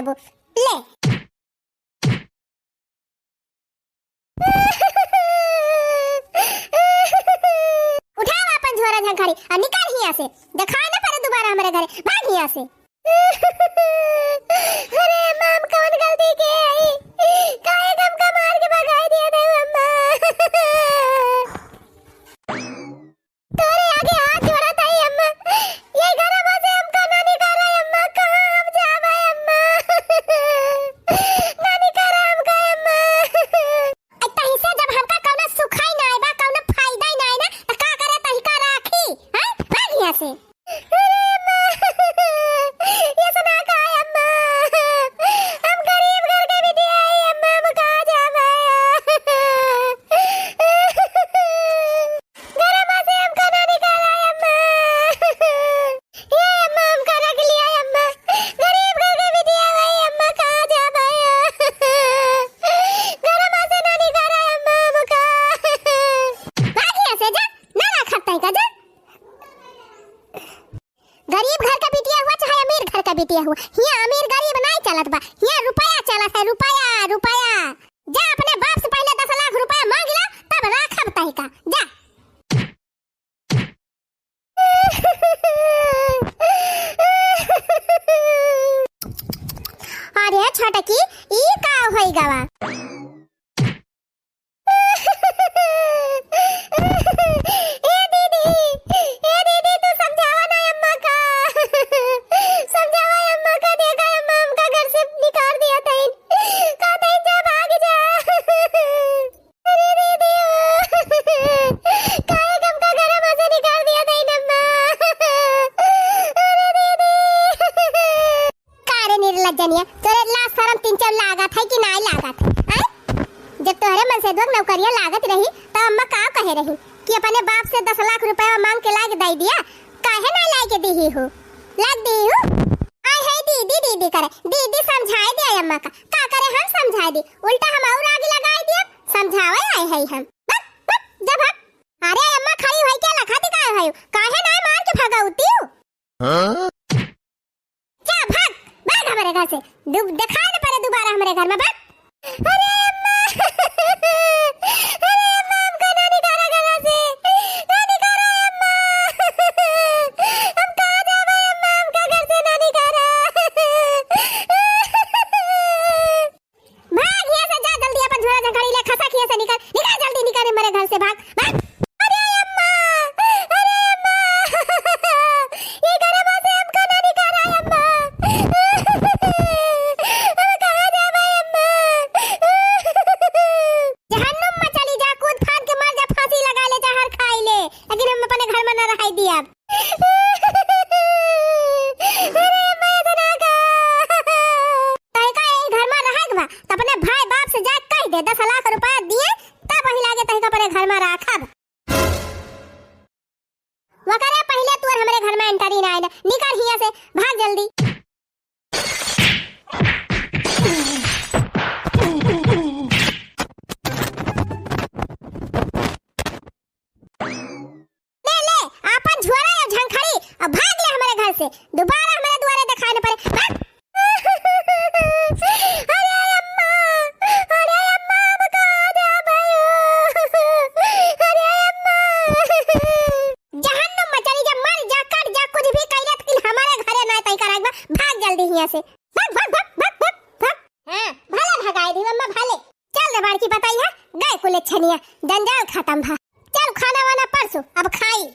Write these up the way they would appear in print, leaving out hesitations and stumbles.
देबो ले। उठाओ अपन झोरा झंखारी और निकाल हिया से, दिखाए ना पड़े दोबारा हमारे घरे, भाग हिया से। अरे अम्मा हम कौन गलती की है, काहे हमका मार के भगा दिया था अम्मा। तोरे आगे हाथ जोड़ा था अम्मा, ये घरवा से हमका ना निकाला अम्मा, कहां हम जावे अम्मा, ना निकाला हमका अम्मा। इतना हिस्सा जब हमका कौनो सुखाई ना आइबा, कौनो फायदा ही ना आई ना, त का करे तही का राखी, हैं भाग यहां से। अरे अम्मा ये सुना का है अम्मा, हम गरीब घर के बिटिया है अम्मा, हम कहां जावे। घरवा से हमका ना निकाला अम्मा, ये अम्मा हमका रख लिया अम्मा, गरीब घर के बिटिया है अम्मा, कहां जावे। घरवा से ना निकाला अम्मा हमका, भाग यहां से, जा ना रखत है का, जा। गरीब घर का बिटिया हुआ चाहे अमीर घर का बिटिया हुआ, यहाँ अमीर गरीब नहीं चलत बा, यहाँ रुपया चलत है, रुपया रुपया। जा अपने बाप से पहले 10 लाख रुपया मांग ला, तब राखब तही का, जा। अरे छोटकी ई का होई गवा। ए दीदी तू समझावा ना अम्मा का, समझावा अम्मा का, देखा अम्मा हमका घर से निकाल दिया था, कहते जा भाग जा। अरे दीदी काहे हमका घर से निकाल दिया था अम्मा। अरे दीदी कारे निर्लज्जनिया, तोरे लाज शरम तीन चार लागत है कि नहीं लागत है, जब तोहरे मन से दो नौकरियां लागत रही तो अम्मा का कहे रही कि अपने बाप से 10 लाख रुपया मांग के लाके दे दिया, काहे ना लाके दी हो, लाग दी हो। आय है दीदी दीदी करे, दीदी समझाए दे अम्मा का करे, हम समझाए दी, उल्टा हम और आगे लगाए दिया, समझावे आए है हम। जब हम अरे अम्मा खड़ी होई के लखाती काहे है, काहे ना मार के भगाउती हो। जा भाग भाग हमारे घर से, दिखाई न पड़े दोबारा हमारे घर में, भाग। अरे अम्मा अरे अम्मा हमको ना निकाला घर से, ना निकाला अम्मा, हम कहां जावे अम्मा, हमका घर से ना निकाला। भाग यहाँ से, जा जल्दी अपन झोला झंखाड़ी ले, खसा खिया से निकल निकल, जल्दी निकल मेरे घर से, भाग भाग। अरे अम्मा ये घरवा से हमको ना निकाला अम्मा, हम कहां जावे अम्मा। जहन्नुम में चली जा, कूद फान के मर जा, फांसी लगा ले, जहर खाई ले, लेकिन हम अपने घर में न रहाई दी अब। अरे अम्मा ये सुना का, तय का ए घर में रहाई बा त अपने भाई बाप से जा कह दे 10 लाख रुपया दिए, तब वही लागे तही का अपने घर में राखब। वकरे पहले तू और हमारे घर में एंट्री ना आए, निकल हिया से, भाग जल्दी। अपन झोरा या झंखाड़ी अब भाग ले हमारे घर से, दोबारा हमारे द्वारे दिखाने पड़े, भाग। अरे अम्मा हम कहां जावे, अरे अम्मा जहन्नुम में चली जा, मर जा, कट जा, कुछ भी कइले लेकिन हमारे घरे ना तई कराइबा, भाग जल्दी हिया से, भाग भाग भाग भाग भाग भाग। हां भले भगाई दी अम्मा, भले चल रे बाड़की बताई है, गए कुले छनिया, जंजाल खत्म भा, चल खाना वाना परसों अब खाई।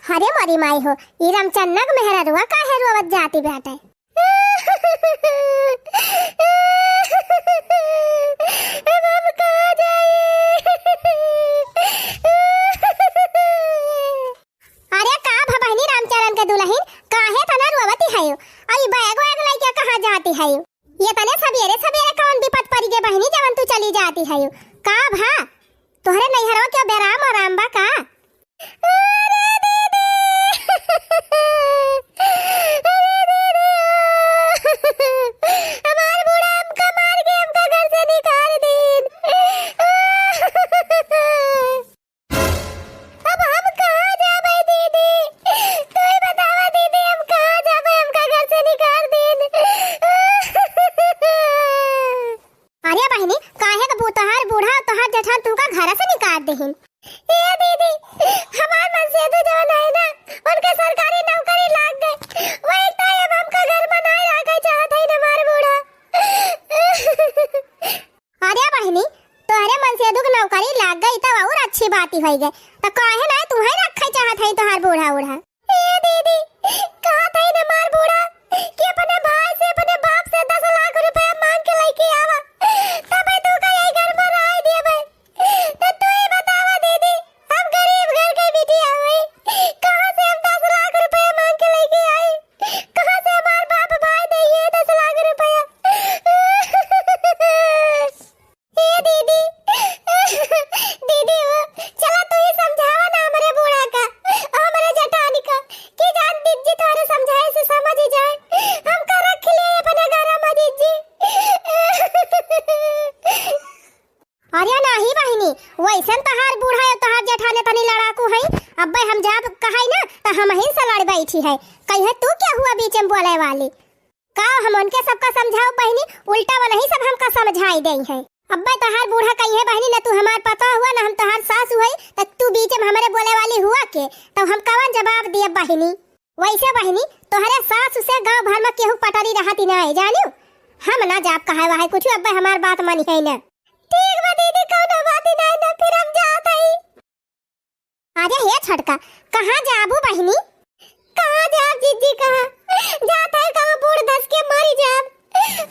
अरे मोरी माई हो, ई रामचन्नक मेहररुआ काहे रोवत जाती बेटे। अब हम कहां जाए। अरे का भवानी रामचरण के दुल्हन काहे तना रोवती है, आई बैग वैग लेके कहां जाती है, ये तने सवेरे सवेरे कौन विपत पड़ी गे बहनी जवन तू चली जाती है, का भा तोहरे नैहरवा के बेराम आराम बा का। अरे दीदी हमार बूढ़ा हमका मार के हमका घर से निकाल दी, बूढ़ा तोहार जेठान तुमका घर से निकाल देहिन। ए दीदी हमार मन से तो जवन है ना उनके सरकारी नौकरी लाग गए, वही टाइम हमका घर बनाए रखे चाहत है हमार बूढ़ा। अरे बहनी तोहरे मन से दुख नौकरी लाग गई तो और अच्छी बात ही हो गई, तो काहे ना तुम्हें रखे चाहत है तोहार बूढ़ा उड़ा। ए दीदी कहत है हमार बूढ़ा कि अपने भाई से अपने बाप से 10 लाख रुपया मांग के लेके आवा, तबे तू का यही घर में रह देबे। तो तू ही बतावा दीदी, हम गरीब घर के बिटिया हुई, कहां से हम 10 लाख रुपया मांग के लेके आई, कहां से हमार बाप भाई देइए 10 लाख रुपया। ए दीदी दीदी वो चला तू ही समझावा ना हमारे बूढ़ा का हमारे जटानी का कि जान दीदी तोरे समझाए से समझ ही जाए, हम का रख ले अपने घर में दीदी। अरे नहीं बहिनी वैसन तहार बूढ़ा है तहार जेठाने तनी लड़ाकू है, अब्बे हम जब कहाई ना तो हम ही से लड़ बैठी है, कहे तू क्या हुआ बीच में बोले वाली का, हम उनके सबका समझाओ बहिनी, उल्टा वाला ही सब हमका समझाई दई है। अब्बे तहार बूढ़ा कही है बहनी ना तू हमार पता हुआ ना हम तहार सास हुई, तो तू बीच में हमारे बोले वाली हुआ के तो हम कवन जवाब दिए बहनी। वैसे बहनी तोहरे सास से गांव भर में केहू पटरी रहती ना है जानियो, हम ना जाब कहे वहां कुछ, अब्बे हमार बात मानी है ना। ठीक बा दीदी कौनो बात नहीं ना, फिर हम जात हई। अरे हे छटका कहां जाबू बहनी, कहां जाब जीजी, कहां जात है, कहां बूढ़ धस के मरी जाब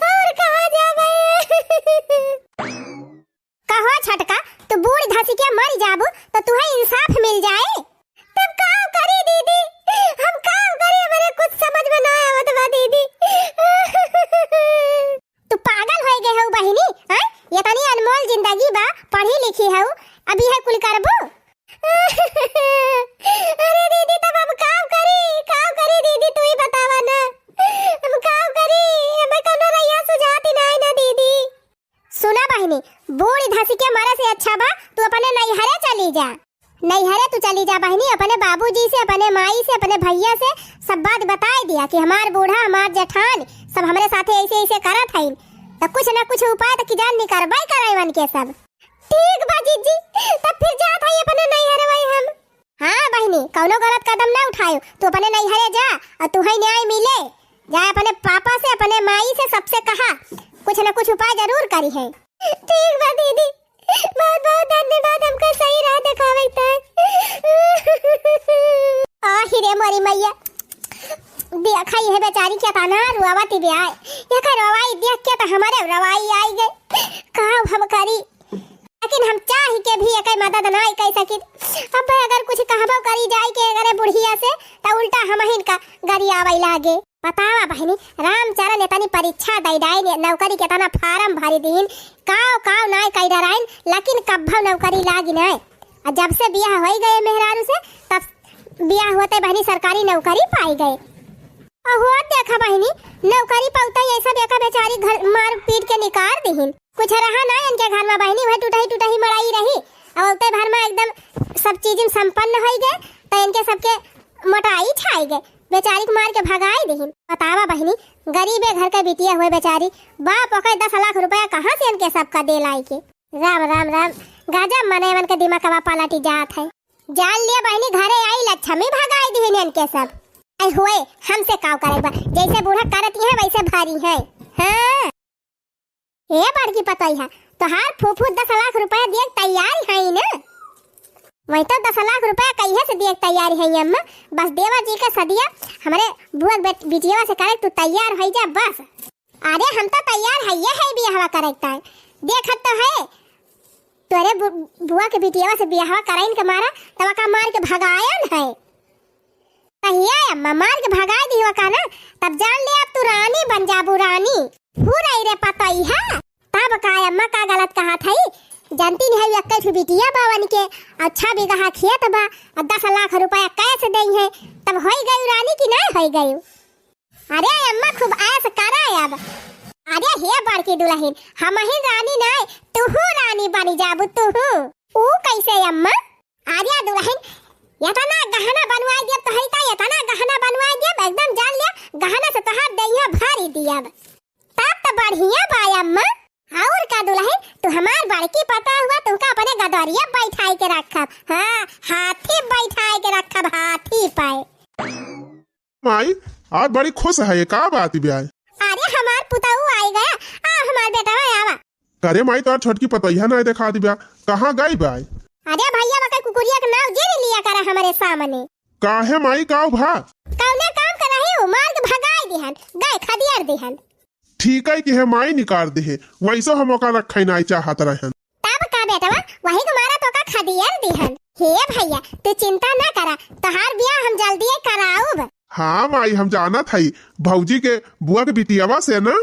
और कहां जाब कहो छटका, तू बूढ़ धसी के मर जाबू तो तुम्हें इंसाफ मिल जाए, तब काम करी दीदी, हम काम करी, हमारे कुछ समझ में ना आवत बा दीदी। तू पागल हो गए हो बहिनी, हां ये तनी अनमोल जिंदगी बा, पढ़ी लिखी हो, अभी है कुल करबू। अरे दीदी तब हम काम करी दीदी, तू ही बतावा ना हम काम करी, हमें कोनो रैया सुझाती नहीं ना दीदी। सुना बहनी बूढ़ी धसी के मरे से अच्छा बा तू अपने नैहरे चली जा, नैहरे तू चली जा बहनी, अपने बाबूजी से अपने माई से अपने भैया से सब बात बता दिया कि हमार बूढ़ा हमार जेठान सब हमारे साथे ऐसे ऐसे करत है, तो कुछ ना कुछ उपाय तो की जान निकरबाई कराइवन के सब। ठीक बा जीजी तब फिर जात है अपने नैहरे वही हम। हां बहनी कौनो गलत कदम ना उठायो, तू अपने नैहरे जा और तुहे न्याय मिले, जा अपने पापा से अपने माई से सबसे कहा कुछ न कुछ उपाय जरूर करी है। ठीक बा दीदी बहुत बहुत धन्यवाद, हमको सही राह दिखावे रे मोरी मैया, देखा ये बेचारी क्या ताना रुआवती ब्याह, ये का रवाई देख के तो हमारे रवाई आई गई, कहां हम करी, लेकिन हम चाह के भी एक मदद नहीं कर सकी। अब अगर कुछ कहबो करी जाए के अगर बुढ़िया से तो उल्टा हम ही का गरी आवे लागे। बतावा बहनी रामचरण इतनी परीक्षा दई नौकरी के तना फार्म भरी दीन, काव नहीं कई डराइन, लेकिन कब्बो नौकरी लागी नहीं। और जब से बियाह हो गए मेहरारू से तब बियाह होते बहनी सरकारी नौकरी पाई गए। और हुआ देखा बहनी नौकरी पाउता ऐसा बेका बेचारी घर मार पीट के निकाल दीन, कुछ रहा ना इनके घर में बहनी, वह टूटा ही मड़ाई रही और उते भर में एकदम सब चीज संपन्न हो गए, तो इनके सबके मोटाई छाई गए, बेचारी को मार के भगाई दीन। बतावा बहनी गरीबे घर के बिटिया हुए बेचारी, बाप ओके 10 लाख रुपया कहाँ से इनके सबका दे लाई के। राम राम राम गजब मने मन के दिमाग का पलटी जात है। जान लिया बहनी घरे आई लक्ष्मी भगाई दीन इनके सब। ऐ हुए हमसे काव करेगा, जैसे बूढ़ा करती है वैसे भारी है। हाँ ये बड़की पतई है तो हार फूफू 10 लाख रुपया दिए तैयार है ना, वही तो 10 लाख रुपया कहीं से दिए तैयार है अम्मा, बस देवर जी का सदिया हमारे बुआ बिटिया से करे तू तैयार हो जा बस। अरे हम तो तैयार है, ये है बियाह करेक्टा है, देखत तो है तोरे बुआ के बिटिया से बियाह कराइन के मारा तब का मार के भगायन है, कहिया अम्मा मार के भगाई दी का ना, तब जान ले अब तू रानी बन जाबू, रानी पूरा रे पतई है। तब का अम्मा का गलत कहा था, जानती नहीं है एक बिटिया बावन के अच्छा बीघा खेत बा और 10 लाख रुपया कैसे दई है, तब हो गई रानी की नहीं हो गई। अरे अम्मा खूब ऐस करा अब, अरे हे बड़की दुल्हन हम ही रानी नहीं तू रानी बनी जाबू तू। ऊ कैसे अम्मा? अरे दुल्हन इतना गहना बनवाई दिया तो है इतना गहना बनवाई दिया एकदम जान लिया गहना से तोहार दैया भारी दिया, तब तो बढ़िया बा अम्मा। और का दुल्हन तू हमार बड़की पता हुआ तुमका अपने गदरिया बैठाई के रखब। हाँ, हाथी बैठाई के रखब, हाथी पे। माई आज बड़ी खुश है, ये का बात ब्याह? अरे हमार पुताऊ आई गया, आ हमार बेटा आवा। करे माई तो छोटकी पतैया नहीं दिखा दी ब्याह, कहाँ गई बाई? अरे भैया वका कुकुरिया का नाव जे लिया करा हमारे सामने। काहे माई काऊ भा? कौने काम कर रही हो, मार के भगाई दिहन, गए खदियार दिहन। ठीक है कि है माई निकाल दे, वैसे हम ओका रखे नहीं चाहत रहन। तब का बेटवा वही तुम्हारा तो का खदियार दिहन। हे भैया तू चिंता ना करा, तोहार ब्याह हम जल्दी कराऊब। हाँ माई हम जाना था भौजी के बुआ के बिटियावा से ना।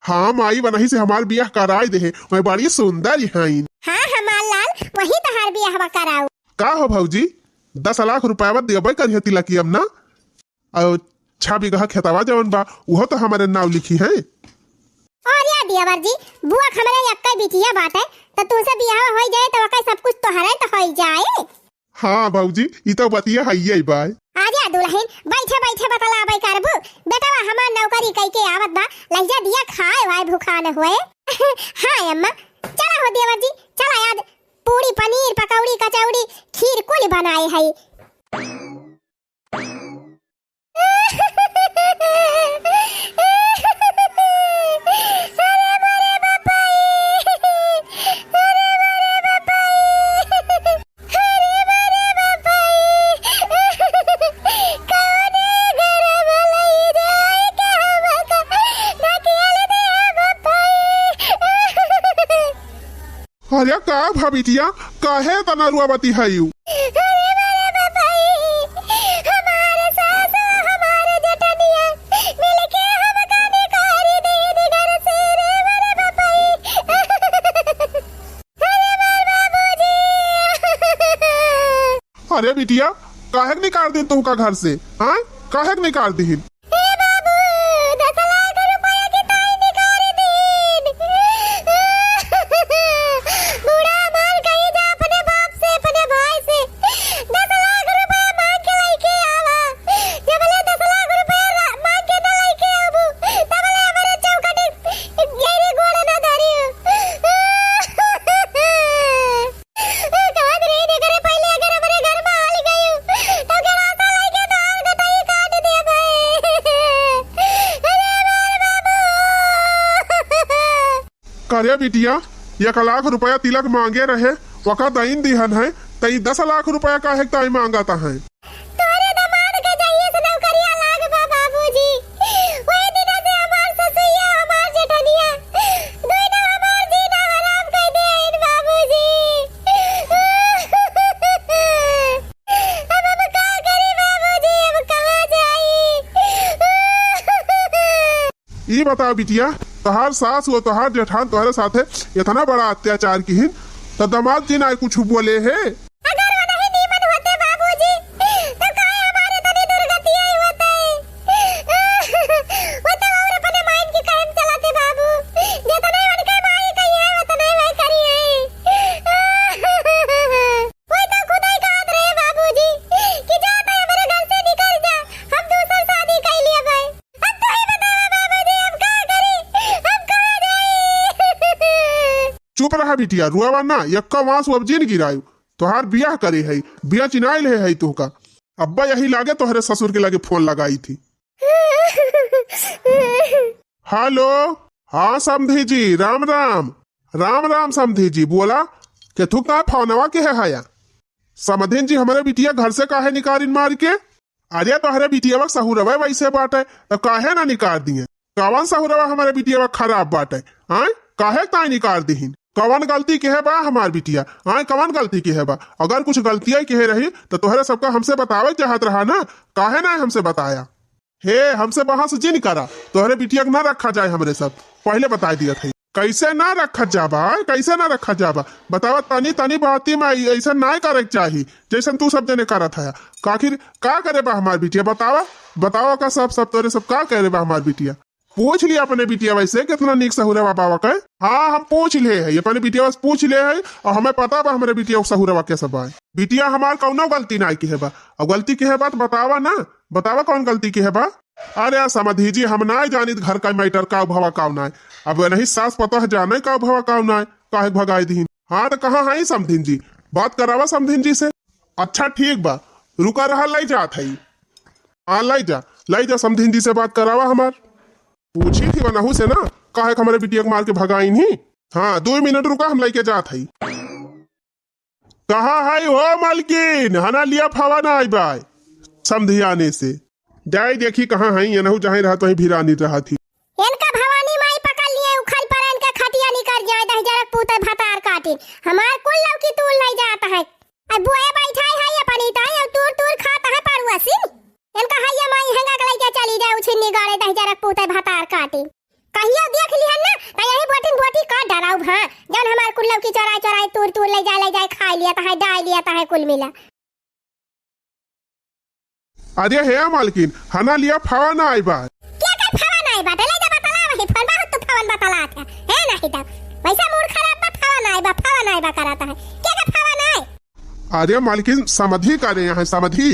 हाँ माई वही से हमार ब्याह कराई दे, वही बड़ी सुंदर है। हाँ हमार लाल वही तोहार ब्याह कराऊ। का हो भौजी 10 लाख रुपया देवे करिए तिलकी अब ना, और 6 बीघा खेतवा जवन बा वो तो हमारे नाव लिखी है। और या दियावर जी बुआ हमारे यक्का बिटिया बाटे, तो तुमसे ब्याह हो जाए तो वका सब कुछ तोहरे तो हो जाए। हाँ भौजी ई तो बतिया है बाय। आजा दुल्हन बैठे बैठे बतलाबै करबू। बेटवा हमार नौकरी कई के आवत बा, लइजा दिया खाए वाय भूखा न होए। हाँ अम्मा चला हो देवर जी, चला याद पूरी पनीर पकौड़ी कचौड़ी खीर कुल बनाए है। अरे का भाबिटिया काहे तना रुआवती है यू? अरे बिटिया काहे निकाल दे तुम का घर से? हाँ काहे निकाल दी? अरे बिटिया 1 लाख रुपया तिलक मांगे रहे, वका दईन दिहन है, तई 10 लाख रुपया का है ताई मांगाता है। तोरे दामाद के जाइए से नौकरिया लाग बा बाबूजी, वही दिन से हमार ससुइया हमार जेठनिया दोई ना हमार जीना हराम कर दे इन बाबूजी। अब हम का करी बाबूजी, अब कहां जाई? ये बताओ बिटिया तोहार सास वो तोहार जेठान तोहरे साथे इतना बड़ा अत्याचार की हिन, तो दामाद जी ना कुछ बोले है? अगर वो नहीं नीमन होते बाबूजी तो काहे हमारे तनी दुर्गति आई होते। वो तो और अपने माइन की कायम चलाते बाबू, जितना मन के माई कही है उतना ही वही करी है। वो तो खुद ही कहा रहे बाबूजी कि जा तो हमारे घर से निकल जा, हम दूसरी शादी कर लिए भाई। अब तो ही बताओ बाबूजी हम क्या करी, हम कहां जाए? चुप रहा बिटिया रुआवा ना, यक्का वास अब जिन गिरायु तोहार बियाह करे है, बिया चिनाइल है तुहका। अब्बा यही लागे तोहरे ससुर के लागे फोन लगाई थी। हेलो हाँ समधी जी राम राम। राम राम समधी जी बोला के तू का फोनवा के है या? समधीन जी हमारे बिटिया घर से काहे निकारिन मार के? अरे तोहरे बिटिया सहुरवा वैसे बाटे तो काहे ना निकाल दिए? कवन सहुरवा हमारे बिटिया खराब बाटे? आय काहे ताई निकाल दीहिन? कवन गलती के है बा हमार बिटिया? आय कवन गलती के है बा? अगर कुछ गलतियां के रही तो तोहरे सबका हमसे बतावे चाहत रहा ना, काहे ना हमसे बताया? हे हमसे बहस जिन करा, तोहरे बिटिया ना रखा जाए हमरे सब पहले बता दिया था। कैसे ना रखा जाबा? कैसे ना रखा जाबा बतावा? तनी तनी बाती में ऐसा ना करे चाहिए जैसन तू सब जने करा था। आखिर का करे बा हमार बिटिया? बतावा बतावा का सब तोरे सब का करे बा हमार बिटिया? पूछ लिया अपने बिटिया वैसे कितना निक सहुरवा बाबा का? हाँ हम पूछ ले है अपने बिटिया से पूछ ले है, और हमें पता बा हमारे बिटिया सहुरवा के सब है। बिटिया हमार कौनो गलती ना की है बा, और गलती की है बात बतावा ना, बतावा कौन गलती की है बा? अरे समधी जी हम ना जानित घर का मैटर का भवा काव ना अब नहीं सास पता है जाने का भवा काव ना काहे भगाई दीन। हाँ तो कहाँ है समधिन जी, बात करावा समधिन जी से। अच्छा ठीक बा, रुका रहा लाई जात है। हाँ लाई जा समधिन जी से बात करावा हमार। पूछी थी वनहू से ना काहे हमारे बिटिया को मार के भगाई नहीं। हाँ 2 मिनट रुका, हम लेके जात है। कहा है हो मालकिन, हना लिया फवा ना आई बाय समधी आने से। जाए देखी कहाँ है, ये नहू जहाँ रहा तो वहीं भिरानी रहा थी। इनका भवानी माई पकड़ लिए उखल पर इनका खटिया निकर जाए दह जरक पूते भतार काटे हमार कुल लौकी तूल नहीं जाता है। अब बुआ बैठा है अपनी ताई और तूर तूर खाता है परवासी इनका हैया माई हेंगा के लेके चली जाए उछिन्नी गाड़े दह जरक पूते भतार काटे। कहियो देख लिहन ना त यही बोटिन बोटी का डराऊ हां जन हमार कुल लौकी चोराई चोराई तूर तूर ले जाए खा लिया ता है डाल लिया ता है कुल मिला। अरे है मालकिन हना लिया फवा ना आई बाय। क्या कर फवा ना आई बात ले जा बतला वही फोन बहुत तो फवन बतला है नहीं तब वैसा मूड खराब बा फवा ना आई बा कराता है। क्या कर फवा ना आई। अरे मालकिन समधी करे यहाँ समधी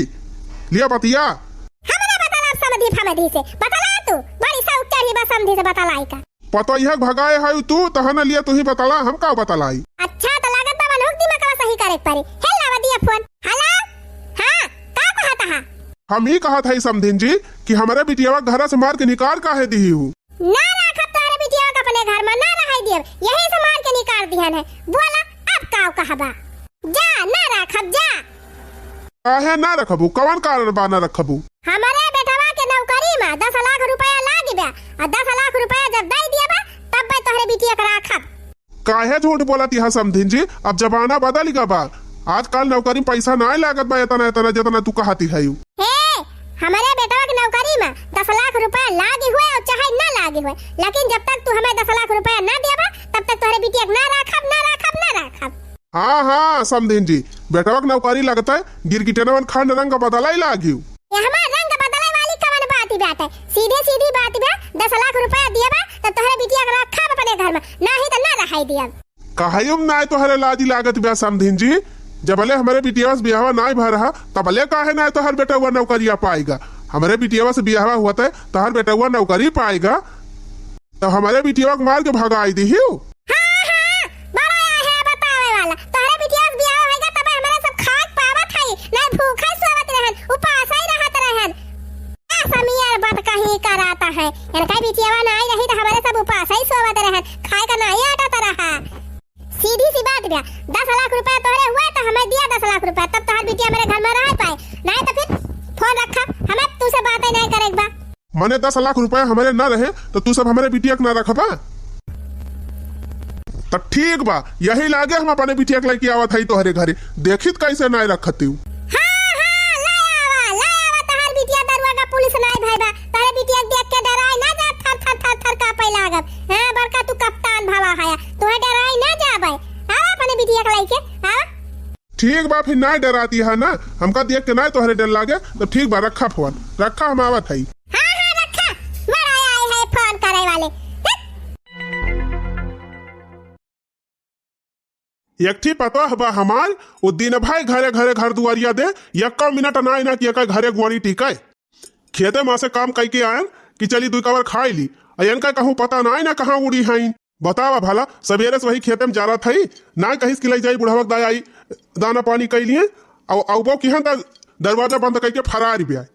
लिया बतिया। हमरा बतला समधी से बतला तू बड़ी सा उच्चार ही बा समधी से बतलाई का। पता यह भगाए है तू तहना लिया तू ही बतला, हम का बतलाई। अच्छा तो लागत बा मनोक दिमाग का सही करे पड़ी। हेला वदिया फोन हेलो हां का कहता है। हम ही कहा था समधिन जी कि हमारे बिटिया घर से मार के निकाल काहे दी हूँ। ना रखब तारे बिटिया का अपने घर में ना रह दिए यही से मार के निकाल दिहन है। बोला अब का कहबा जा ना रखब जा। काहे ना रखबू, कौन कारण बा ना रखबू। हमारे बेटवा के नौकरी में 10 लाख रुपया लागी बा और 10 लाख रुपया जब दे दिया बा तब बे तोहरे बिटिया का रखब। काहे झूठ बोलती है समधिन जी, अब जमाना बदल गया बा। आजकल नौकरी पैसा ना लागत बा इतना जितना तू कहती है। हमारे बेटवा की नौकरी में 10 लाख रुपया लागी हुए और चाहे ना लागी हुए लेकिन जब तक तू हमें 10 लाख रुपया ना देबा तब तक तोहरे बिटिया ना रखब। हाँ समधिन जी बेटवा की नौकरी लगता है गिरगिटनवन खंड रंग बदला ही लागी। ये हमार रंग बदले वाली कवन बात है सीधी बात बा 10 लाख रुपया दिएबा तब तोहरे बिटिया का रखब अपने घर में नहीं तो ना रहाई दियब। काहेम ना तोहरे लाजी लागत बा समधिन जी, जबले हमारे बिटिया से ब्याह ना भा रहा तबले काहे ना तोहर बेटा हुआ नौकरिया पाएगा। हमारे बिटिया से ब्याह हुआ तो तोहर बेटा हुआ नौकरी पाएगा तो हमारे बिटिया को मार के भगाई दी। कराता है इनका बिटिया ना आई रही तो हमारे सब उपास ही सोवत रहन खाए का नहीं आटा रहा। सीधी सी बात बा 10 लाख रुपया तोहरे हुआ तो हमें दिया 10 लाख रुपया तब तोहर बिटिया मेरे घर में रह पाए नहीं तो फिर फोन रखा हमें तुझसे बातें नहीं करेगा। मने 10 लाख रुपया हमारे ना रहे तो तू सब हमारे बिटिया को ना रखबा तो ठीक बा। यही लागे हम अपने बिटिया के लेके आवत है तोहरे घरे देखित कैसे ना रखती हूँ। पुलिस नहीं भाईबा तारे बिटिया देख के डराई ना जा थर कापै लागब। हां बड़का तू कप्तान भावा है तोहे डराई ना जाबे आ अपने बिटिया के लेके हां ठीक बा फिर ना डराती है ना हमका देख के ना तोहरे डर लागे तो ठीक बा रखा फोन रखा हम आवत है। हां रखा मरा आए है फोन करे वाले। एक ठीक पता है बा हमार वो दिन भाई घरे घर दुआरिया दे 1 मिनट ना कि घरे गुआरी टिकाए खेते में से काम कई के आयन कि चली 2 कवर खाई ली अयन का कहूँ पता ना कहाँ उड़ी है। बतावा भला सवेरे से वही खेते में जा रहा था ना कहीं खिलाई जाई बुढ़ावक दाई आई दाना पानी कई लिए और वो किहन दरवाजा बंद करके फरार भी आए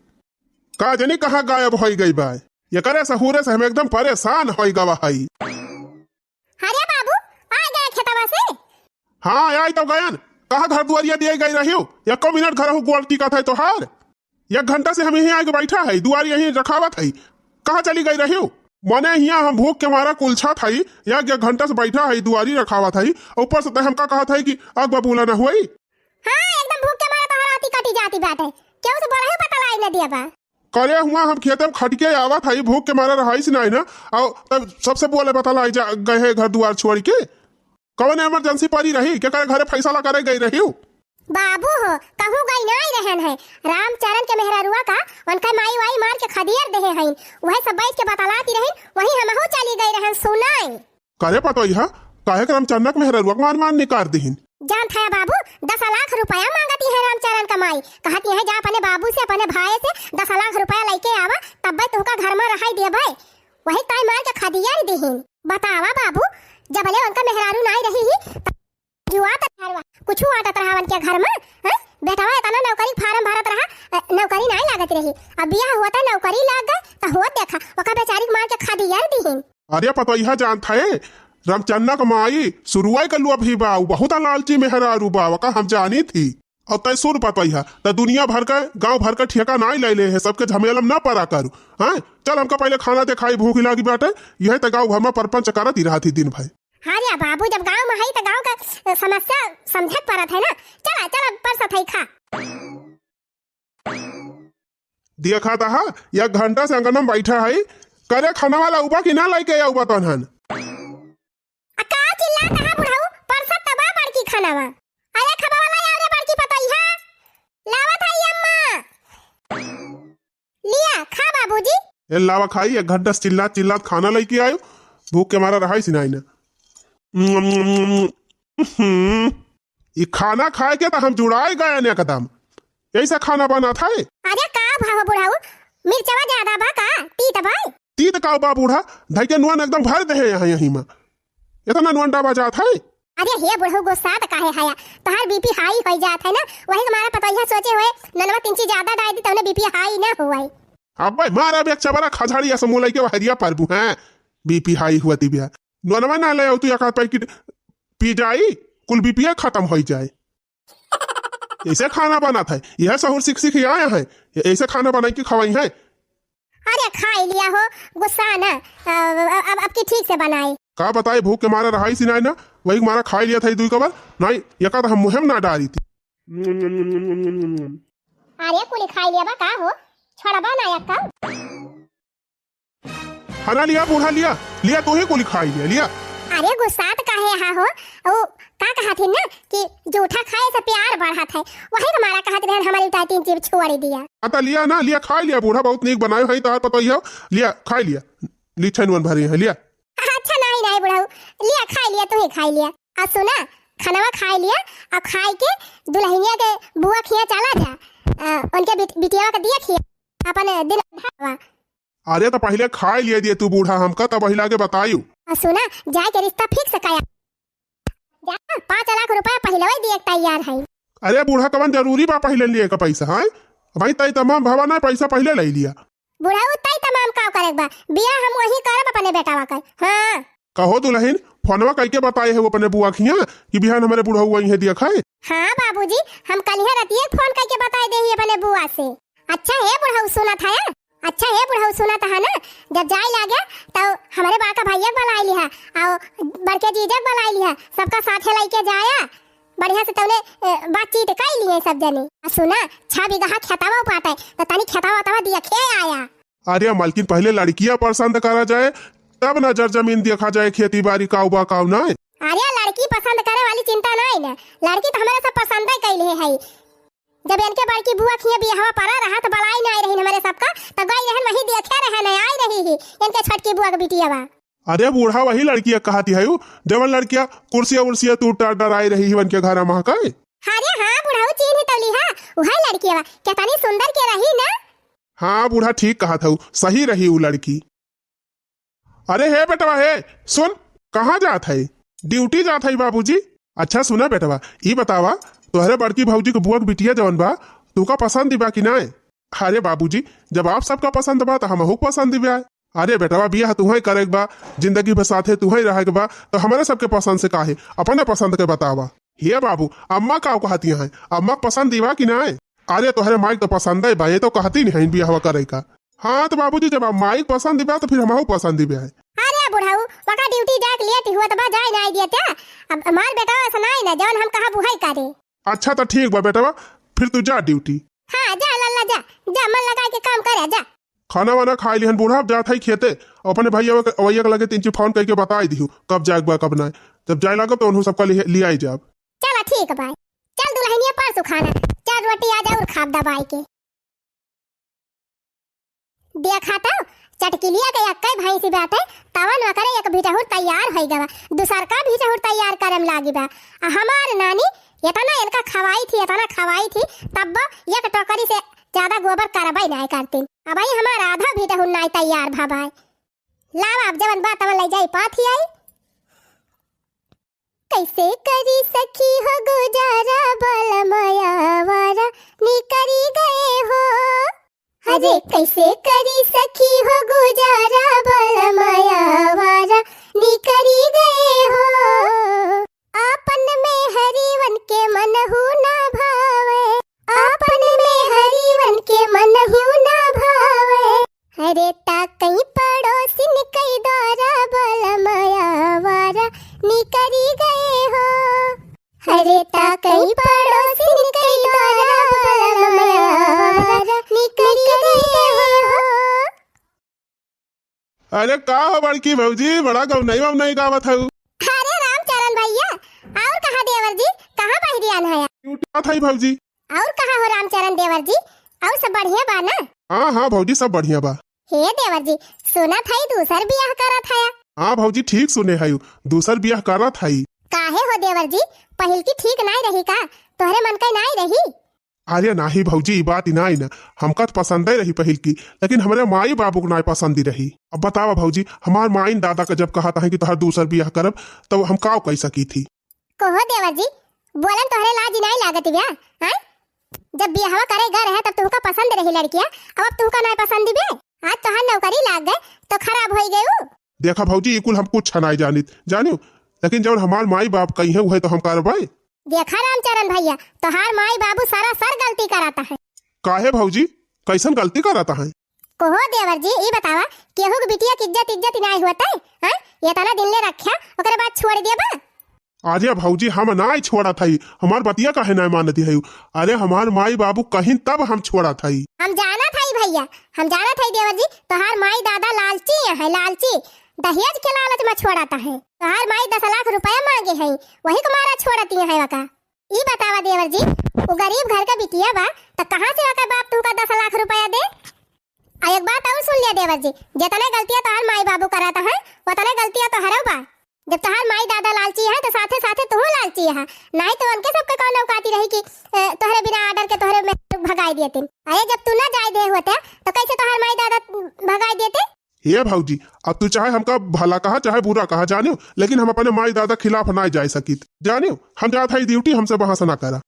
का जनी कहाँ गायब हो गई बा। ये करे सहूरे से हम एकदम परेशान हो गवा है। अरे बाबू आ गए खेतवा से। हाँ आई तो गयन कहाँ घर दुआरिया दिए गई रही हो 1 मिनट घर गोल्टी का था तो हार 1 घंटा से हम यहीं आके बैठा है दुआरी यहीं रखावत है कहाँ चली गई रही हो। मने यहाँ हम भूख के मारा कुलछा था 1 घंटा से बैठा है दुआरी रखावा था ऊपर से हमका कहा था कि आग बबूला न हुई। हाँ एकदम भूख के मारा तो हराती कटी जाती बात है क्यों से बोला है पता लाई न दिया बा करे हुआ हम खेते में खट के आवा था भूख के मारा रहा ही नहीं ना और तब सबसे बोले पता लाई जा गए घर दुआर छोड़ के कौन इमरजेंसी पड़ी रही क्या करे घरे फैसला करे गई रही हो। बाबू हो कहूँ गई नहीं रहन है रामचरण के मेहरारुआ का उनका माई वाई मार के खदियर दे हैं वही सब बैठ के बतलाती रही वही हमहू चली गई रहन सुनाई। करे पता यह काहे रामचरण के मेहरारुआ मार निकाल दीन जान था बाबू 10 लाख रुपया मांगती है रामचरण कमाई, कहती है जा अपने बाबू से अपने भाई से 10 लाख रुपया लेके आवा तब तुमका घर में रहाई दे भाई, वही ताई मार के खदिया देहीन। बतावा बाबू जब ले उनका मेहरारू नहीं रही ही जुआ तक कुछ आटत रहा उनके घर में बेटावा इतना नौकरी फार्म भरत रहा, नौकरी नहीं लागत रही, अब बियाह होता नौकरी लाग गए तो होत देखा ओका बेचारी मार के खदिया देहीन। अरे पता यह जानता है रामचन्ना कमाई शुरुआई कर लुआ भी बाऊ बहुत लालची मेहरारू बावा का हम जानी थी और तय सुर पतैया त दुनिया भर का गांव भर का ठेका नहीं ले ले है, सबके झमेला में ना पड़ा करू। हाँ चल हमका पहले खाना दे खाई भूख लागी बाटे, यह तो गाँव भर में परपंच करत ही रहा थी दिन भाई। हाँ रे बाबू जब गांव में है तो गांव का समस्या समझत पड़त है ना, चला चला परसत है खा दिया खाता है 1 घंटा से अंगन में बैठा है करे खाना वाला उबा की ना लेके या उबा तनहन खानावा। अरे खबा वाला यार रे बड़की पतैया लावत है अम्मा, लिया खा बाबूजी। ए लावा खाई 1 घंटा चिल्लात चिल्लात खाना लेके आयो, भूख के मारा रहा ही सिनाई ना। ये खाना खाए के तो हम जुड़ाए गए ने कदम, ऐसा खाना बना था। अरे का भाव बुढ़ाऊ मिर्चवा ज्यादा बा का तीत भाई, तीत का बा बूढ़ा धई के नुआन एकदम भर दे है यहीं में इतना नुआन डाबा जात है। अरे हे बुढ़ऊ गुस्सा त काहे हाया, तहार बीपी हाई हो जात है ना, वही हमारा पतैया सोचे हुए ननवा 3 चीज ज्यादा डाल दी तने बीपी हाई ना होई। अब भाई मारा बे चबरा खजाड़ी ऐसे मुलाई के हरिया परबू हैं बीपी हाई हुआ ती बिया ननवा ना ले तू एक पैकेट पी जाई कुल बीपी खत्म हो जाए। ऐसे खाना बना था, यह सहूर सीख सीख आया है, ऐसे खाना बना के खवाई है। अरे खा लिया हो गुस्सा ना, अब की ठीक से बनाई का बताए भूख के मारा रहा सिनाई ना, वही मारा खा लिया था दुई कबर नहीं ये का हम मुहिम ना डाली थी। अरे कुली खा लिया बा का हो छोड़बा ना एक का खाना लिया बूढ़ा लिया लिया तो ही कुली खा लिया। अरे गुस्सा त काहे हा हो, ओ का कहा थे ना कि जूठा खाए से प्यार बढ़ा था, वही हमारा कहा थे हमारी उताई 3 चीज छोड़ दिया। आता लिया ना लिया खा लिया बूढ़ा बहुत नीक बनाए है तार पता ही हो, लिया खा लिया लीछन वन भरी है लिया। अच्छा नहीं बुढ़ाऊ लिया खा लिया तो ही खा लिया। अब सुना खानावा खा लिया और खाई के दुल्हनिया के बुआ खिया चला जा, उनके बिटिया का दिया खिया अपन दिन धावा। अरे तो पहले खा लिया दिए तू बूढ़ा हमका तब पहला के बतायू। सुना जाए के रिश्ता फिक्स कया जा 5 लाख रुपया पहले ही दिए तैयार है। अरे बूढ़ा कवन जरूरी बा पहले लिए का पैसा है भाई तई तमाम भवा ना पैसा पहले ले लिया। बुढ़ाऊ तई तमाम का करे बा बिया हम वही करब अपने बेटावा का। हां कहो दुल्हन फोनवा कह के बताए है वो अपने बुआ खिया कि बिहान हमारे बूढ़ा हुआ ही दिया खाए। हां बाबूजी हम कल ही रात एक फोन करके बताए दे अपने बुआ से। अच्छा है बुढ़ाऊ सुना था, अच्छा है बुढ़ाऊ सुना था ना, जब जाए लागे तो हमारे बा का भैया बुला लिया और बड़के जीजक बुला लिया, सबका साथे लेके जाया बढ़िया से तौने बातचीत कर लिए सब जने। सुना 6 बीघा खेतावा पाटे तो तनी खेतावा तवा दिया खे आया। अरे मालकिन पहले लड़कियां पसंद करा जाए तब ना जर जमीन देखा जाए खेती बाड़ी काऊ बा काऊ ना। अरे लड़की पसंद करे वाली चिंता नहीं ना, लड़की तो हमारे सब पसंद ही कैले है। जब इनके बड़की बुआ खिया बियाहवा पड़ा रहा तो बलाई नहीं रही हमारे सबका, तो गई रहन वही देखे रहे ना आई रही ही इनके छटकी बुआ के बिटिया बा। अरे बूढ़ा वही लड़कियां कहती है जब लड़कियां कुर्सियां उर्सियां टूट डराई रही है उनके घर में का। अरे हां बुढ़ाऊ चीन ही तली है वही लड़की बा, कितनी सुंदर के रही ना। हाँ बूढ़ा ठीक कहा था, सही रही वो लड़की। अरे हे बेटवा हे सुन कहाँ जात है? ड्यूटी जात है बाबूजी। अच्छा सुना बेटवा ये बतावा तोहरे बड़की भौजी के बुआ के बिटिया जवन बा तुका पसंद बा कि नहीं? अरे बाबूजी जब आप सबका पसंद बा तो हमहू पसंद बा। अरे बेटवा बियाह तुम्हें करे बा जिंदगी भर साथे तुम्हें रहे बा तो हमारे सबके पसंद से काहे अपने पसंद के बतावा। हे बाबू अम्मा का कहती है अम्मा पसंद बा कि नहीं? अरे तोहरे माइक तो पसंद है बा ये तो कहती नहीं बियाह करे का। हाँ तो बाबूजी जब माइक पसंद बा तो फिर हमहू पसंद बा है। अरे बुढ़ाऊ वका ड्यूटी जाके लेट हुआ तो बा जाए नहीं दिया अब हमार बेटा ऐसा नहीं ना जवन हम कहा बुहाई करे। अच्छा तो ठीक बा बेटवा फिर तू जा ड्यूटी। हाँ जा लल्ला जा जा मन लगा के काम करे जा। खाना वाना खाई लिहन बूढ़ा जात है खेते अपने भैया के लगे 3 फोन करके बताई दिहू कब जाए बा कब ना, जब जाए लगा तो उन्होंने सबका ले आई जाब। चला ठीक भाई चल दुल्हनिया परसों खाना 4 रोटी आ जा और खाब दबाई के। देखा तो चटकिलिया के अक्के भाई से बात है तवन वकरे एक भिटहुर तैयार हो गवा दूसर का भिटहुर तैयार करम लागी बा हमार नानी इतना इनका खवाई थी तब एक टोकरी से ज्यादा गोबर करबाई नहीं करती अब भाई हमार आधा भिटहुर नहीं तैयार भाई लाव आप जवन बात तवन ले जाई पाथी आई कैसे करी सखी हो गुजारा बल माया वारा निकरी गए हो अरे कैसे करी सखी हो गुजारा बल माया वारा निकरी गए हो आपन में हरिवन के मन हु ना भावे आपन में हरिवन के मन हु ना भावे अरे ता कहीं पड़ोसिन कई द्वारा बल माया वारा निकरी गए हो अरे ता कहीं पड़ोसिन कई द्वारा बल माया वारा निकरी गए हो। अरे का हो बड़की भौजी बड़ा गौ नहीं गावत है। अरे रामचरण भैया और कहा देवर जी कहाँ बहरियान है क्या था भौजी और कहा हो रामचरण देवर जी और सब बढ़िया बा ना। हाँ हाँ भौजी सब बढ़िया बा। हे देवर जी सुना था दूसर बियाह करा था। हाँ भौजी ठीक सुने है दूसर बियाह करा था। काहे हो देवर जी पहिल की ठीक नहीं रही का तोहरे मन का नहीं रही। अरे नाही भौजी बात नहीं ना हमका तो पसंद ही रही पहिल की लेकिन हमारे माई बाबू को नहीं पसंद रही। अब बतावा भौजी हमार माई दादा का जब कहा था कि तोहर दूसर बियाह करब तो हम का कह सकी थी। कहो देवर जी बोलन तोहरे लाज नहीं लागत ब्याह हैं जब बियाह करे घर है तब तुमका पसंद रही लड़कियां अब तुमका नहीं पसंद बे आज तोहर नौकरी लाग गए तो खराब हो गए। देखा भौजी ये कुल हम कुछ नहीं जानियो लेकिन जब हमार माई बाप कही है तो हम करवाए। देखा रामचरण भैया तोहार माई बाबू सारा सर गलती कराता है। काहे भौजी कैसन गलती कराता है। कहो देवर जी ये बतावा केहू के बिटिया की इज्जत नहीं होता है ये तना दिन ले रखा ओकरे बाद छोड़ दिया बा। अरे भौजी हम नहीं छोड़ा था हमार बतिया काहे नहीं मानती है। अरे हमार माई बाबू कहीं तब हम छोड़ा था। हम जाना था भैया हम जाना था देवर जी तोहार माई दादा लालची है लालची दहेज के लालच में छोड़ाता है। तोहार माई 10 लाख रुपया मांगे है वही कुमारा छोड़ती है वका। ये बतावा देवर जी वो गरीब घर का बिटिया बा तो कहाँ से वका बाप तुमका 10 लाख रुपया दे। एक बात और सुन लिया देवर जी जितने गलतियां तोहार माई बाबू कराता है उतने गलतियां तो हरो बा। जब तोहार माई दादा लालची है तो साथे साथे तू लालची है नहीं तो उनके सबके कौन औकाती रही कि तोहरे बिना आर्डर के तोहरे में भगाई देते। अरे जब तू ना जाए दे होते तो कैसे तोहार माई दादा भगाई देते। ये भौजी अब तू चाहे हमका भला कहा चाहे बुरा कहा जानियो लेकिन हम अपने माई दादा खिलाफ नहीं जा सकी जानियो हम जात है ड्यूटी हमसे बहास ना करा।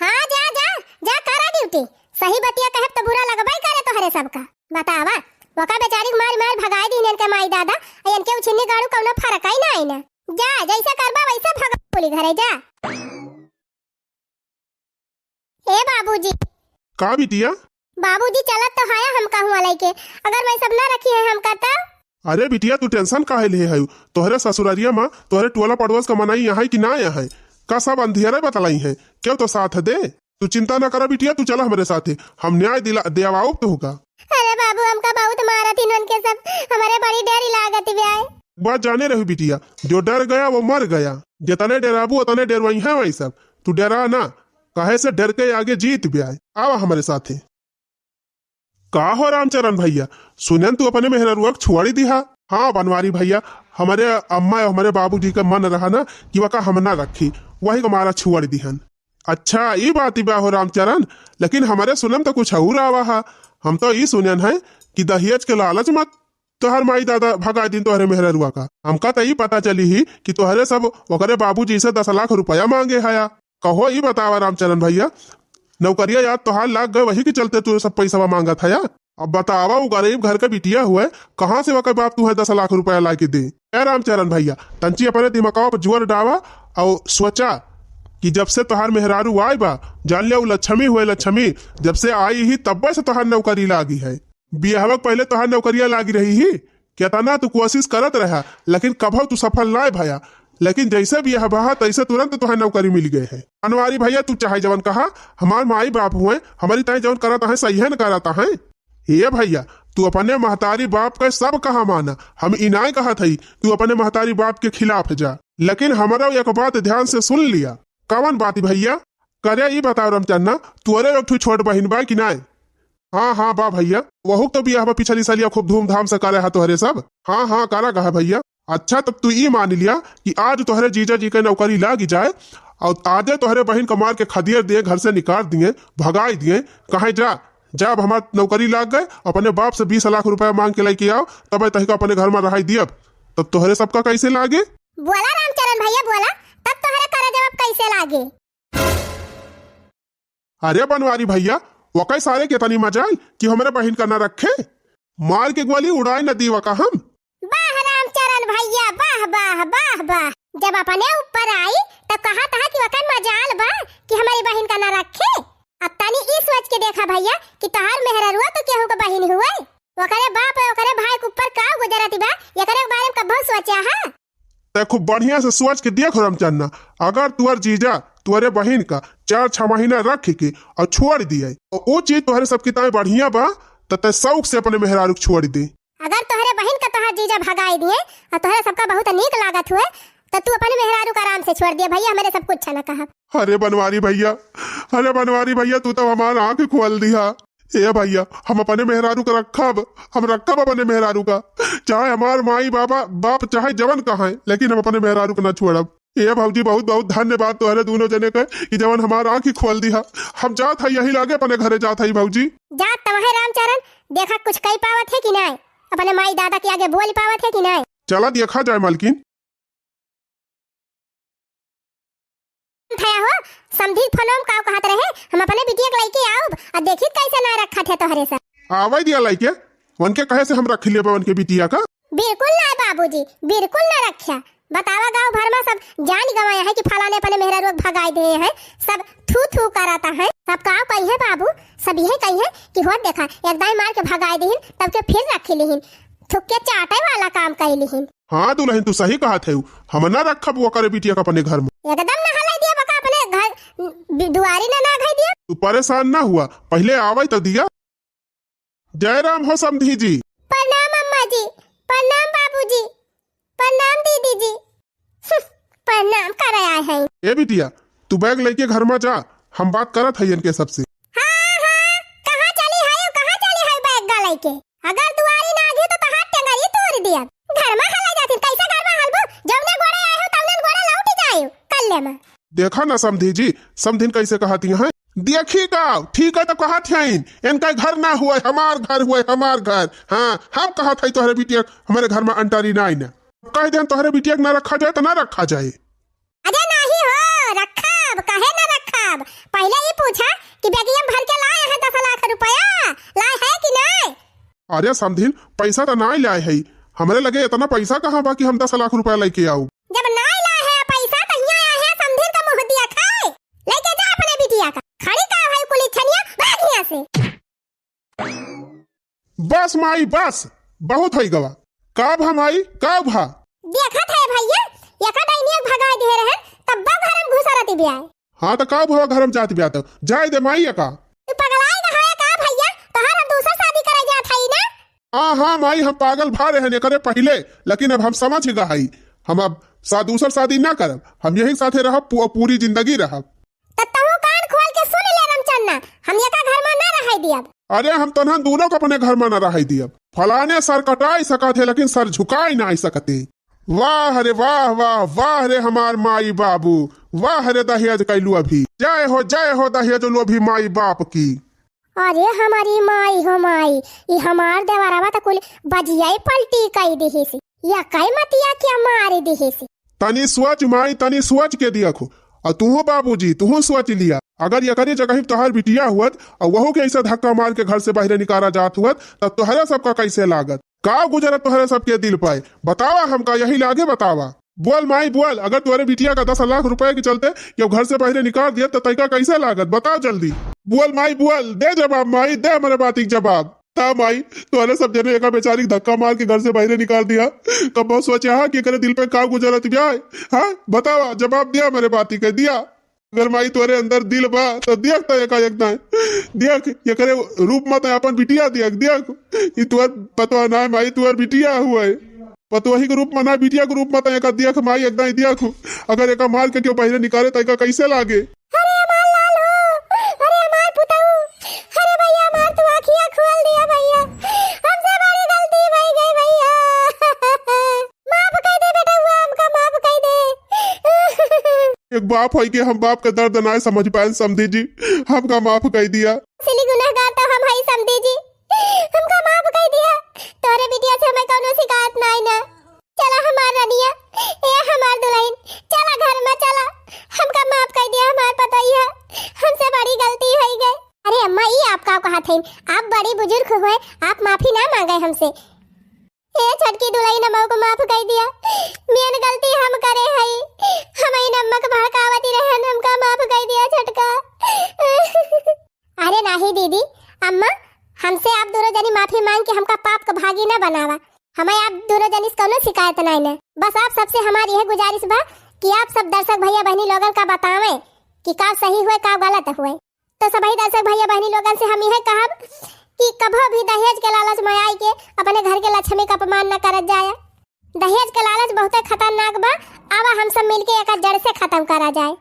हाँ जा जा जा करा ड्यूटी सही बतिया कहे तो बुरा लगबाई करे तोहरे सबका बतावा वका बेचारी मार मार भगाई दी इनके माई दादा इनके उछिन्नी गाड़ू कौनो फर्क ही नहीं ना जा जैसा करबा वैसा भगा बोली घरे जा। ए बाबूजी का बिटिया बाबूजी चलत तो है हम कहूँ वाले के अगर मैं सब ना रखी है हम कहता। अरे बिटिया तू टेंशन काहे ले है तोहरे ससुरारिया माँ तोहरे टोला पड़ोस का मनाई यहाँ कि ना यहाँ है का सब अंधेरे बतलाई है क्यों तो साथ दे तू चिंता ना करा बिटिया तू चला हमारे साथ हम न्याय दिलाओ तो होगा। अरे बाबू हमका बहुत मारा थी उनके सब हमारे बड़ी डर लागत ब्याह। बात जाने रही बिटिया जो डर गया वो मर गया जितने डराबू उतने डर वही है वही सब तू डरा ना कहे से डर के आगे जीत ब्याह आवा हमारे साथ। का हो रामचरण भैया सुनन तू अपने मेहररुआ छुआड़ी दिहा। हाँ बनवारी भैया हमारे अम्मा और हमारे बाबूजी का मन रहा ना कि वका हम ना रखी वही हमारा छुआड़ी दिहन। अच्छा ये बात ही हो रामचरण लेकिन हमारे सुनम तो कुछ और आवा है हम तो ये सुनन है कि दहेज के लालच मत तोहर माई दादा भगा दिन तोहरे मेहररुआ का हमका तो ये पता चली ही कि तोहरे सब ओकरे बाबूजी से 10 लाख रुपया मांगे है। कहो ये बतावा रामचरण भैया नौकरिया याद तोहार लाग गए वही के चलते तू सब पैसा मांगा था यार। अब बतावा वो गरीब घर का बिटिया हुए कहाँ से वह बाप तू है 10 लाख रुपया ला के दे। रामचरण भैया तंची अपने दिमाग पर जोर डावा और सोचा कि जब से तोहार मेहरारू आई बा जान लिया लक्ष्मी हुए लक्ष्मी जब से आई ही तब से तोहार नौकरी लागी है। बिहाव पहले तोहार नौकरिया लागी रही ही क्या ना तू कोशिश करत रहा लेकिन कभो तू सफल ना भैया लेकिन जैसे भी यह बहा तैसे तुरंत तुहे नौकरी मिल गए है। अनवारी भैया तू चाहे जवन कहा हमार माई बाप हुए हमारी ताई जवन कराता है सही है न कराता है। ये भैया तू अपने महतारी बाप का सब कहा माना हम इनाय कहा थी तू अपने महतारी बाप के खिलाफ जा लेकिन हमारा एक बात ध्यान से सुन लिया। कवन बात भैया करे ये बताओ रामचन्ना तुअरे एक छोट बहन बा कि नाय हाँ हाँ बा भैया, वहू तो बियाह पिछली सालिया खूब धूमधाम से करे है तोहरे सब। हाँ हाँ करा गहा भैया। अच्छा तब तू ये मान लिया कि आज तोहरे जीजा जी के नौकरी लाग जाए और आधे तोहरे बहन का मार के खदियर दिए, घर से निकाल दिए, भगाई दिए, कहे जा जब हमार नौकरी लाग गए अपने बाप से 20 लाख रुपया मांग के लेके आओ तब तही का अपने घर में रहाई दियब, तब तोहरे सबका कैसे लागे? बोला रामचरण भैया बोला, तब तोहरे करे जवाब कैसे लागे? अरे बनवारी भैया वो कई सारे के तनी मजाल कि हमारे बहन का न रखे, मार के गोली उड़ाए न दीवा का हम। वाह रामचरण भैया वाह वाह वाह वाह, जब अपने ऊपर आई तो कहा था कि वकन मजाल बा कि हमारी बहन का न रखे। अब तनी ई सोच के देखा भैया कि तहार मेहर हुआ तो केहू का बहन हुआ, ओकरे बाप है ओकरे भाई के ऊपर का गुजरती बा, एकरे बारे में कभी सोचा है? ते खूब बढ़िया से सोच के देख रामचन्ना, अगर तुअर जीजा तुअरे बहन का 4-6 महीना रख के और छोड़ दिए और वो चीज तुहरे सब किताबें बढ़िया बा तो ते शौक से अपने मेहरारू छोड़ दे। अगर तोहरे बहन का तोहर जीजा भगाई दिए और तोहरे सबका बहुत नीक लागत हुए तो तू अपने मेहरारू का आराम से छोड़ दिया भैया, हमारे सब कुछ ना कहा। अरे बनवारी भैया, अरे बनवारी भैया तू तो हमारा आंख खोल दिया। ए भैया हम अपने मेहरारू का रखब, हम रखब अपने मेहरारू का, चाहे हमार माई बाबा बाप चाहे जवन कहा है, लेकिन हम अपने मेहरारू को ना छोड़ब। ये भाजी बहुत बहुत धन्यवाद तोहरे दोनों जने के कि जवन हमार आंख ही खोल दिया। हम जात है यही लागे अपने घरे जात है भाजी। जात तवहे रामचरण, देखा कुछ कई पावत है कि नहीं, अपने माई दादा के आगे बोल पावत है कि नहीं? चला देखा जाए मालकिन। हो समझी फोनम का कहत रहे हम अपने बिटिया के लेके आओ और देखी कैसे ना रखा थे तोहरे से। आवे दिया लाइके वन के कहे से हम रख लिए पवन के बिटिया का। बिल्कुल ना बाबूजी, बिल्कुल ना रखा। बतावा गांव भर में सब जान गवाया है कि फलाने अपने मेहरारू भगाई दे हैं, सब थू थू कराता है। सब का कही है बाबू, सब यही कही है कि हो देखा एकदम मार के भगाई देहिन तब के फिर रखी लिहिन, थुक्के चाटे वाला काम कई लिहिन। हाँ दुल्हन तू सही कहा थे, हम ना रखब वो करे बिटिया का अपने घर में। एकदम ना हलाई दिया बका अपने घर दुआरी ना घाई दिया। तू परेशान ना हुआ, पहले आवे तो दिया। जय राम हो समधी जी। प्रणाम अम्मा जी, प्रणाम बाबूजी, प्रणाम दीदी जी, प्रणाम कर आए हैं। ए बिटिया तू बैग लेके घर में जा, हम बात करत है इनके सबसे। हाँ हाँ कहाँ चली है बैग गा लेके? अगर दुआरी ना आगी तो हाथ टंगारी तोड़ दिया। घर में हला जाती कैसे घर में हलबो, जौने गोड़े आए हो तौने गोड़े लौट जाए कल्ले में। देखा ना समधी जी, समधिन कैसे कहती हैं? देखी गाँव ठीक है तो कहा थे इनका घर ना हुआ, हमार घर हुआ, हमार घर। हाँ हम कहा था तोहरे बिटिया हमारे घर में अंटारी ना आई ना, कह दे तोहरे बिटिया ना रखा जाए तो ना रखा जाए। अरे नहीं हो रखब, कहे ना रखब। पहले ही पूछा कि बैगिया भर के लाए हैं 10 लाख रुपया, लाए है कि नहीं? अरे समधिन पैसा तो ना लाए है, हमारे लगे इतना पैसा कहाँ बा कि हम 10 लाख रुपया लेके आऊ। जब ना लाए है पैसा तो यहाँ आए हैं समधिन का मुंह दिया खाए, लेके जा अपने बिटिया का। खड़ी का भाई कुली छनिया भाग यहाँ से। बस माई बस, बहुत है गवा। कब हम आई कब भा देखा था भैया यका दैनिया भगाई दे रहे तब घर में घुसा रहती बिया। हाँ तो कब हो घर में जाती बिया तो जाए दे माई का। तू पगलाई ना है का भैया, तोहर हम दूसरा शादी करे जात हई ना? हाँ हाँ माई हम पागल भा रहे ने करे पहले, लेकिन अब हम समझ गई हम अब दूसर शादी ना करब, हम यही साथे रहब पूरी जिंदगी रहब। तब तू कान खोल के सुन ले रामचन्ना, हम यका घर में ना रह दियब। अरे हम तनहन दोनों को अपने घर में न रह दियब। फलाने सर कटाई सकते लेकिन सर झुकाई ना सकते। वाह रे वाह वाह वाह रे हमार माई बाबू, वाह रे दहेज कैलू अभी। जय हो दहेज लो अभी माई बाप की। अरे हमारी माई हो माई, ये हमार देवरवा तो कुल बजियाई पलटी कई देहिसी, या कई मतिया क्या मारे देहिसी। तनी सोच माई, तनी सोच के देखो, और तू बाबूजी तू सोच लिया अगर ये करे जगह तोहर बिटिया हुत और वहू के ऐसा धक्का मार के घर से बाहर निकाला जात हुत तब तोहरे सबका कैसे लागत, का गुजरत तोहरे सबके दिल पाए बतावा, हमका यही लागे बतावा। बोल माई बोल, अगर तुम्हारे बिटिया का 10 लाख रुपए के चलते ये घर से बाहर निकाल दिया तो तैका कैसे लागत बताओ जल्दी। बोल माई बोल, दे जवाब माई, दे हमारे बात की जवाब। ता माई तुम्हारे सब जने एक बेचारी धक्का मार के घर से बाहर निकाल दिया, कब बहुत सोचा है कि करे दिल पे का गुजरत ब्याह। हाँ बतावा, जवाब दिया मेरे बाती के दिया। अगर माई तुम्हारे अंदर दिल बा तो देख देख ये करे रूप मत अपन बिटिया देख ये तुअर पतवा ना माई तुअर बिटिया हुआ पतवही के रूप में ना बिटिया के रूप में देख माई एकदम देख, अगर एक मार के क्यों बाहर निकाले तो कैसे लागे। अरे हमार लाल हो, अरे हमार पुताऊ, अरे भैया हमार तो आँखियाँ बाप है कि हम बाप का दर्द ना समझ पाए समधी जी, हमका माफ कर दिया। सिली गुनहगार तो हम हई समधी जी, हमका माफ कर दिया। तोरे बिटिया से हमें कोनो शिकायत नहीं ना। चला हमार रनिया, ए हमार दुल्हन, चला घर में चला। हमका माफ कर दिया, हमार पता ही है हमसे बड़ी गलती हो गई। अरे अम्मा ये आप का कहा थे, आप बड़ी बुजुर्ग हुए, आप माफी ना मांगे हमसे। ए छटकी दुल्हन अम्मा को माफ कर दिया, मेन गलती हम करे हई, हम इन अम्मा के भड़कावती रहे, हमका माफ कर दिया छटका। अरे नहीं दीदी, अम्मा हमसे आप दोनों जनी माफी मांग के हमका पाप का भागी ना बनावा। हमें आप दोनों जनी से कोनो शिकायत नहीं है। बस आप सबसे हमारी यह गुजारिश बा कि आप सब दर्शक भैया बहनी लोगन का बतावें कि का सही हुए का गलत हुए। तो सभी दर्शक भैया बहनी लोगन से हम यह कहब कि कभी भी दहेज के लालच में आई के अपने घर के लक्ष्मी का अपमान न करत जाए। दहेज के लालच बहुत खतरनाक बा, आवा हम सब मिलके एक जड़ से खत्म करा जाए।